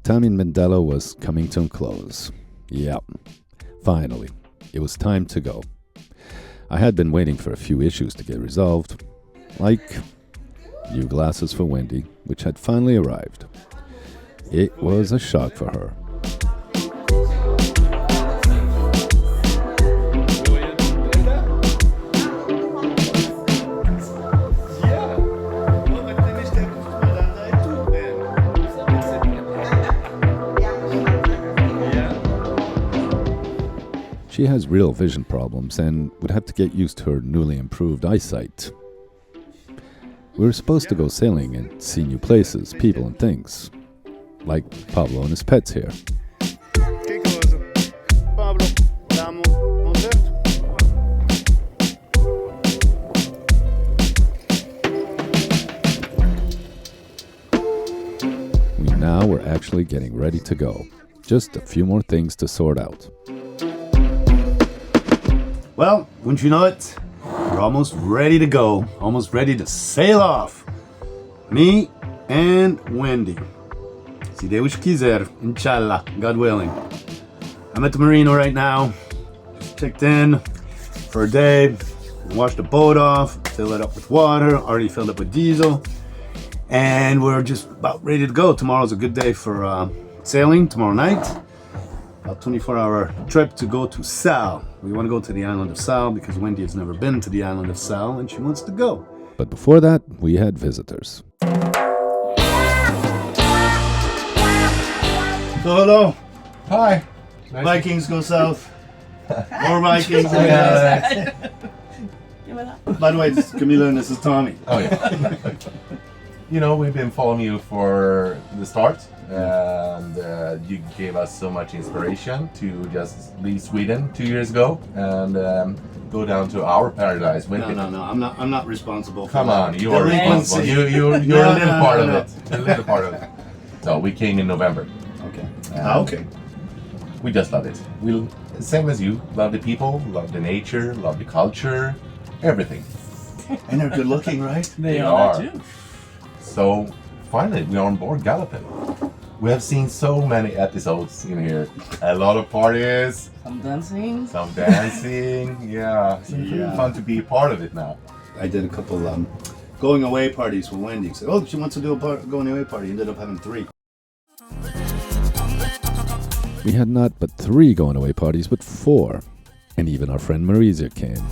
time in Mindelo was coming to a close. Yep, finally, it was time to go. I had been waiting for a few issues to get resolved, like new glasses for Wendy, which had finally arrived. It was a shock for her. She has real vision problems and would have to get used to her newly improved eyesight. We were supposed to go sailing and see new places, people and things. Like Pablo and his pets here. We now were actually getting ready to go. Just a few more things to sort out. Well, wouldn't you know it? We're almost ready to go. Almost ready to sail off. Me and Wendy. Si Deus quiser, inshallah, God willing. I'm at the marina right now. Just checked in for a day. Washed the boat off, fill it up with water, already filled up with diesel. And we're just about ready to go. Tomorrow's a good day for sailing, tomorrow night. A 24-hour trip to go to Sal. We want to go to the island of Sal because Wendy has never been to the island of Sal and she wants to go. But before that, we had visitors. So hello. Hi. Vikings go south. More Vikings. By the way, this is Camila and this is Tommy. Oh yeah. You know, we've been following you for the start, and you gave us so much inspiration to just leave Sweden 2 years ago and go down to our paradise. No, I'm not responsible for Come that. on, you are responsible. You're a little part of it. You're a little part of it. So we came in November. Okay. And Okay. We just love it. We, same as you, love the people, love the nature, love the culture, everything. And they're good looking, right? They are. Too. So finally, we are on board Gallopin. We have seen so many episodes in here. A lot of parties. Some dancing. Some dancing. Yeah. So it's really fun to be a part of it now. I did a couple going away parties with Wendy. Said, oh, she wants to do a going away party. Ended up having 3. We had not but 3 going away parties, but 4. And even our friend Marisa came.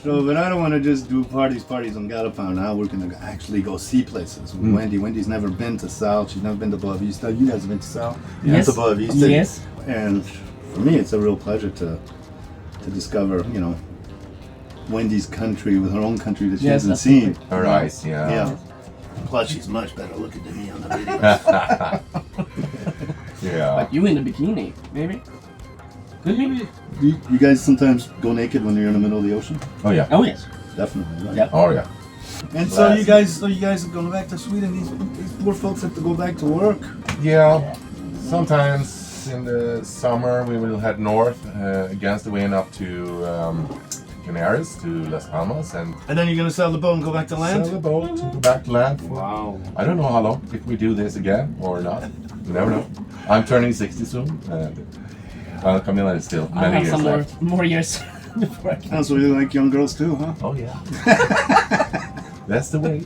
So, but I don't want to just do parties on Gallopin. Now we're going to actually go see places. Wendy's never been to Sal. She's never been to Boa Vista. You guys have been to Sal? Yes. To Boa Vista. Yes. And for me, it's a real pleasure to discover, Wendy's country with her own country that she hasn't seen. Her eyes, yeah. Yeah. Plus, she's much better looking than me on the video. Yeah. But you in a bikini, maybe? Could be. You guys sometimes go naked when you're in the middle of the ocean? Oh yeah. Oh yes. Definitely. Right? Yeah. Oh yeah. And so you guys are going back to Sweden. These poor folks have to go back to work. Yeah. Sometimes in the summer we will head north against the wind up to Canaries, to Las Palmas, and then you're gonna sell the boat and go back to land. Sell the boat, go back to land. Wow. I don't know how long if we do this again or not. You never know. I'm turning 60 soon. Camila is still I many have years some left. more years before I can. Oh, so you like young girls too, huh? Oh yeah. That's the way.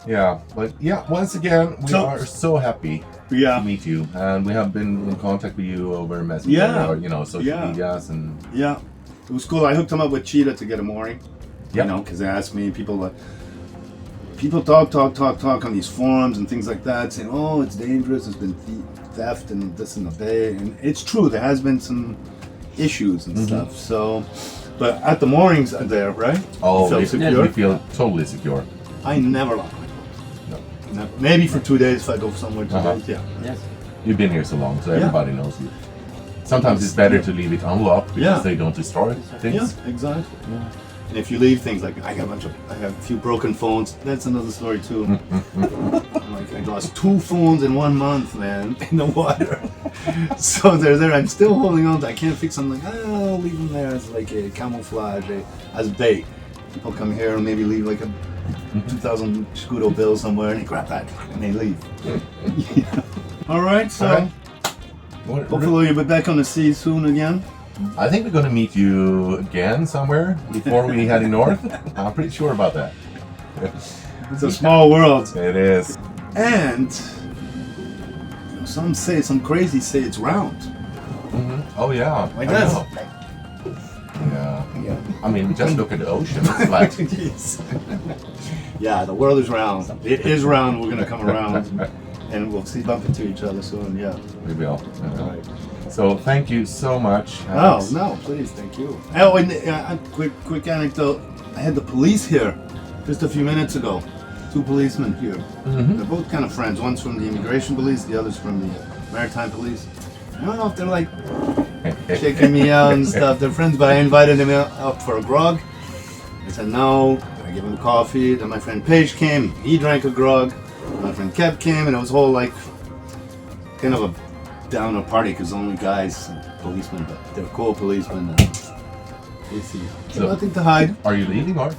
Yeah, but yeah, once again, we are so happy to meet you, and we have been in contact with you over Messenger, or, social medias, and it was cool. I hooked him up with Cheetah to get a mooring. Yeah, because they asked me, people talk on these forums and things like that, saying, oh, it's dangerous. There's been theft and this in the bay, and it's true. There has been some issues and stuff. So. But at the moorings there, right? Oh, we feel totally secure. I never lock my door. No. Maybe for 2 days if I go somewhere 2 days. Yeah. Yes. You've been here so long, so everybody knows you. Sometimes it's better to leave it unlocked because Yeah. they don't destroy things. Yeah, exactly. Yeah. And if you leave things like I have a few broken phones. That's another story too. Like I lost 2 phones in 1 month, man, in the water. So they're there. I'm still holding on to. I can't fix them. Like I'll leave them there as like a camouflage, as bait. People come here and maybe leave like a 2,000 Scudo bill somewhere, and they grab that and they leave. Yeah. All right, so. All right. Hopefully you'll be back on the sea soon again. I think we're going to meet you again somewhere before we head north. I'm pretty sure about that. It's a small world. It is. And some crazy say it's round. Oh yeah. Like I this. know. Yeah. Yeah. I mean, just look at the ocean. It's flat. Jeez. Yeah, the world is round. It is round. We're gonna come around, and we'll bump into each other soon. Yeah. We will. All right. So thank you so much. Oh Alex. no, please, thank you. Oh, and quick anecdote. I had the police here just a few minutes ago. 2 policemen here. They're both kind of friends. One's from the immigration police, the other's from the maritime police. I don't know if they're like shaking me out and stuff. They're friends, but I invited them out for a grog. I said no. I gave him coffee. Then my friend Paige came. He drank a grog. My friend Kev came, and it was whole like kind of a downer party because only guys, and policemen, but they're cool policemen. And you see, So- nothing to hide. Are you leaving or?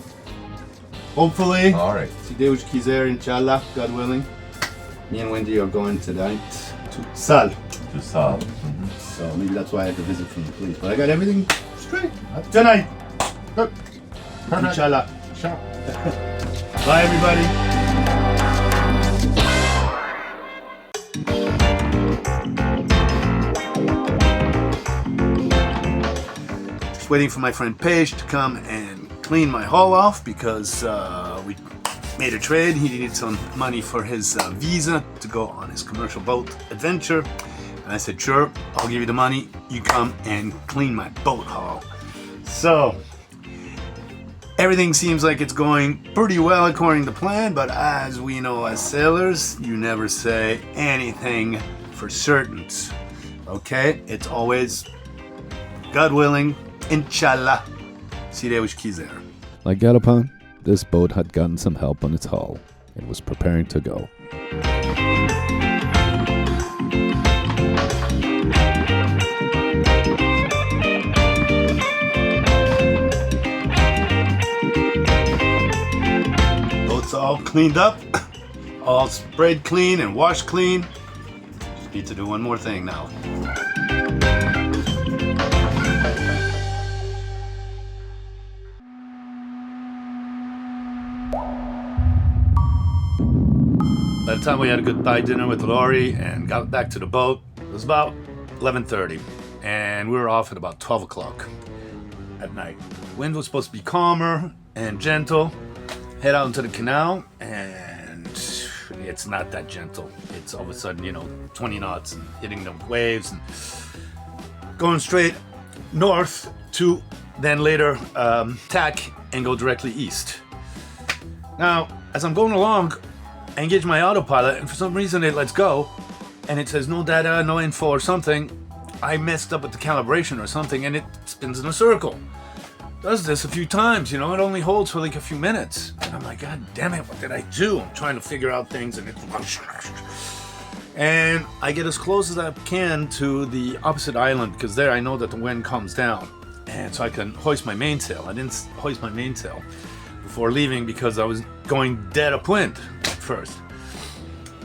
Hopefully, All right. si Deus quiser, inshallah, God willing. Me and Wendy are going tonight to Sal. To Sal. So maybe that's why I had to visit from the police. But I got everything straight tonight. Good. Perfect. Inshallah. Sure. Bye, everybody. Just waiting for my friend Paige to come and clean my hull off because we made a trade. He needed some money for his visa to go on his commercial boat adventure. And I said, sure, I'll give you the money. You come and clean my boat hull. So, everything seems like it's going pretty well according to plan, but as we know as sailors, you never say anything for certain. Okay? It's always God willing, inshallah, si Deus quiser. Like Galopan, this boat had gotten some help on its hull and was preparing to go. Boat's all cleaned up, all sprayed clean and washed clean. Just need to do one more thing now. By the time we had a goodbye dinner with Lori and got back to the boat, it was about 11:30, and we were off at about 12 o'clock at night. The wind was supposed to be calmer and gentle. Head out into the canal, and it's not that gentle. It's all of a sudden, 20 knots and hitting the waves and going straight north to then later tack and go directly east. Now, as I'm going along, I engage my autopilot, and for some reason it lets go, and it says no data, no info or something. I messed up with the calibration or something, and it spins in a circle. Does this a few times, it only holds for like a few minutes. And I'm like, God damn it, what did I do? I'm trying to figure out things, and and I get as close as I can to the opposite island, because there I know that the wind comes down, and so I can hoist my mainsail. I didn't hoist my mainsail before leaving because I was going dead upwind at first.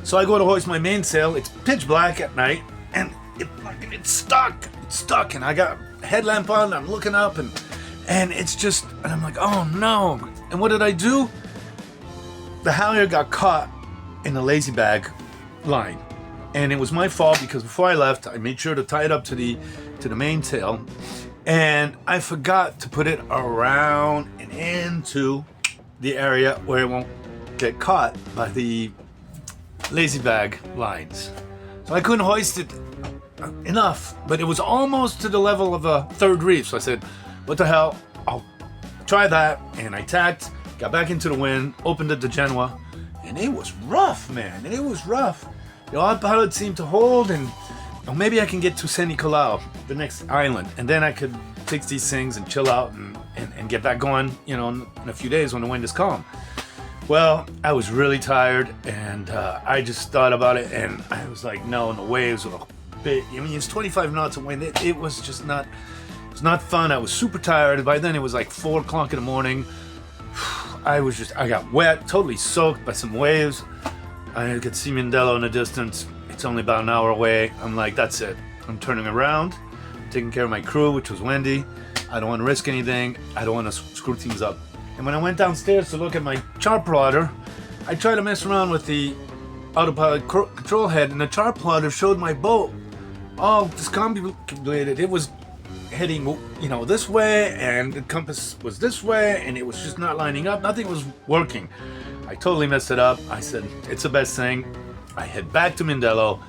So I go to hoist my mainsail. It's pitch black at night, and it's stuck. It's stuck, and I got a headlamp on. And I'm looking up, and it's just, and I'm like, oh no. And what did I do? The halyard got caught in the lazy bag line, and it was my fault because before I left, I made sure to tie it up to the mainsail, and I forgot to put it around and into the area where it won't get caught by the lazy bag lines. So I couldn't hoist it enough, but it was almost to the level of a third reef. So I said, what the hell, I'll try that. And I tacked, got back into the wind, opened it to Genoa, and it was rough, man. It was rough. The autopilot seemed to hold, and oh, maybe I can get to San Nicolau, the next island, and then I could fix these things and chill out and get back going, you know, in a few days when the wind is calm. Well, I was really tired, and I just thought about it, and I was like, no, and the waves were big. I mean, it's 25 knots of wind. It was just not, it was not fun. I was super tired. By then, it was like 4 o'clock in the morning. I got wet, totally soaked by some waves. I could see Mindelo in the distance. It's only about an hour away. I'm like, that's it. I'm turning around, taking care of my crew, which was Wendy. I don't want to risk anything. I don't want to screw things up. And when I went downstairs to look at my chart plotter, I tried to mess around with the autopilot control head, and the chart plotter showed my boat all discombobulated. It was heading, you know, this way, and the compass was this way, and it was just not lining up. Nothing was working. I totally messed it up. I said, it's the best thing. I head back to Mindelo,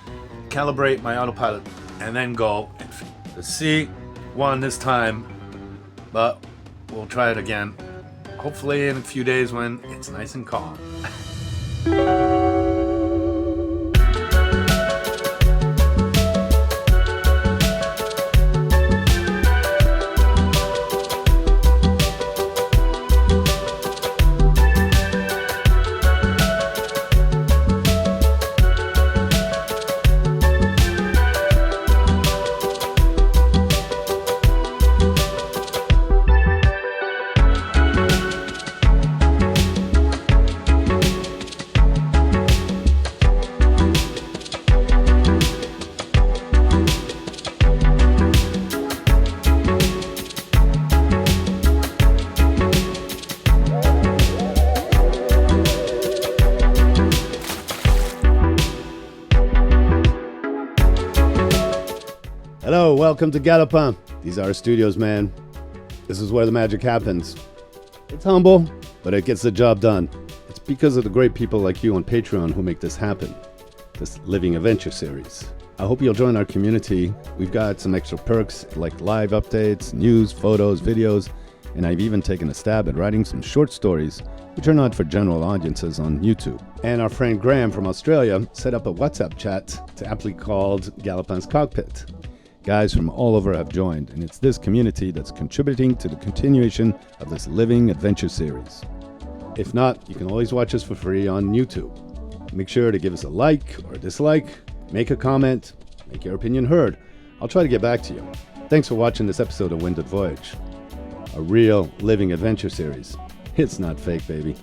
calibrate my autopilot, and then go. The sea won this time, but we'll try it again. Hopefully in a few days when it's nice and calm. Hello, welcome to Galopin. These are our studios, man. This is where the magic happens. It's humble, but it gets the job done. It's because of the great people like you on Patreon who make this happen. This Living Adventure series. I hope you'll join our community. We've got some extra perks like live updates, news, photos, videos, and I've even taken a stab at writing some short stories which are not for general audiences on YouTube. And our friend Graham from Australia set up a WhatsApp chat to aptly called Galopin's Cockpit. Guys from all over have joined, and it's this community that's contributing to the continuation of this Living Adventure series. If not, you can always watch us for free on YouTube. Make sure to give us a like or a dislike, make a comment, make your opinion heard. I'll try to get back to you. Thanks for watching this episode of Voyage, a real Living Adventure series. It's not fake, baby.